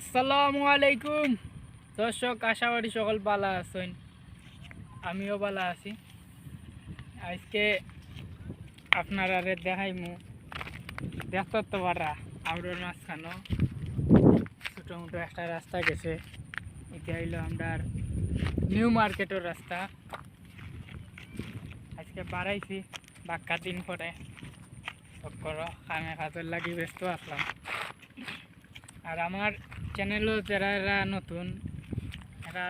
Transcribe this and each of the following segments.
আসসালামু আলাইকুম দর্শক, আশা করি সকল ভালো আছেন। আমিও ভালো আছি। আজকে আপনারা দেখাইমু দেখতে তো পারা আউরের মাঝখানো ছোটো মোটো একটা রাস্তা গেছে। এটা হইলো আমরা নিউ মার্কেটের রাস্তা। আজকে বাড়াইছি বাক্কা দিন পরে চক্কর কামে কাজের লাগি ব্যস্ত আসলাম। আর আমার চ্যানেলও যারা নতুন এরা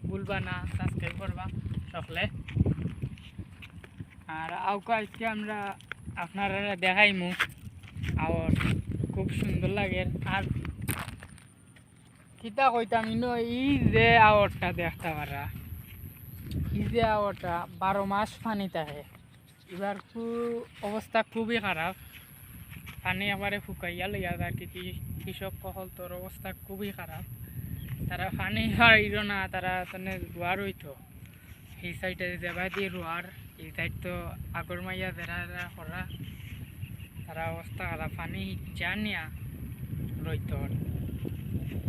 ভুলবা না সাবস্ক্রাইব করবা সকলে। আর আউকা আজকে আমরা আপনারা দেখাইমু আর খুব সুন্দর লাগে। আর কিতা কইতাম এই যে আওয়ারটা দেখতে পারা, এই যে আওয়ারটা 12 মাস পানি থাকে। এবার অবস্থা খুবই খারাপ, পানি এবারে শুকাইয়া লইয়া আর কি কৃষক কহল তোর অবস্থা খুবই খারাপ। তারা পানি হারিল না, তারা তানে রোয়ার হইতো এই সাইডে যাবা দিয়ে রোয়ার, এই সাইড তো আগর মাইয়া যারা করা তারা অবস্থা খারাপ, পানি জানিয়া রইত।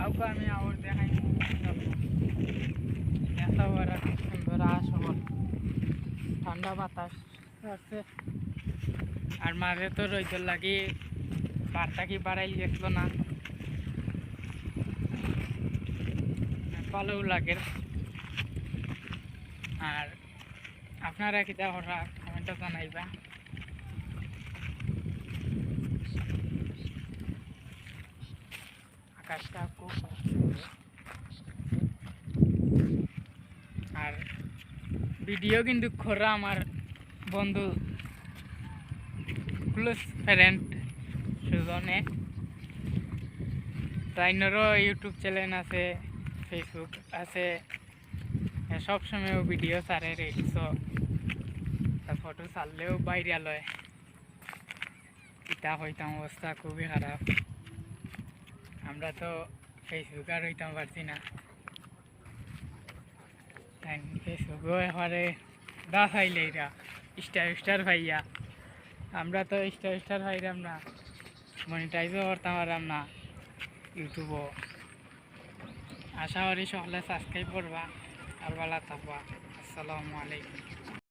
আউকা আমি আবার দেখাই দেখা ওরা খুব সুন্দর আসল ঠান্ডা বাতাস আছে। আর মাঝে তো রইত লাগি বারটা কি বাড়াই দেখলো না, ভালো লাগে। আর আপনারা কিতা করা কমেন্টে জানাইবা। আকাশটা খুব সুন্দর। আর ভিডিও কিন্তু খরা আমার বন্ধু ক্লোজ ফ্রেন্ড সুজনে, তাইনেরও ইউটিউব চ্যানেল আছে, ফেসবুক আছে, সবসময় ভিডিও ছাড়ে রিলস ফটো ছাড়লেও বাইরে লয়। ইটা হইতাম অবস্থা খুবই খারাপ। আমরা তো ফেসবুক আর হইতাম পারছি না, ফেসবুকও এবারে দা খাইলে এরা স্টার ভাইয়া। আমরা তো স্টার ভাইরাম না, মনিটাইজও করতাম পারলাম না ইউটিউবও। আশা করি সকলে সাবস্ক্রাইব করবা আর ভালো থাকবা। আসসালামু আলাইকুম।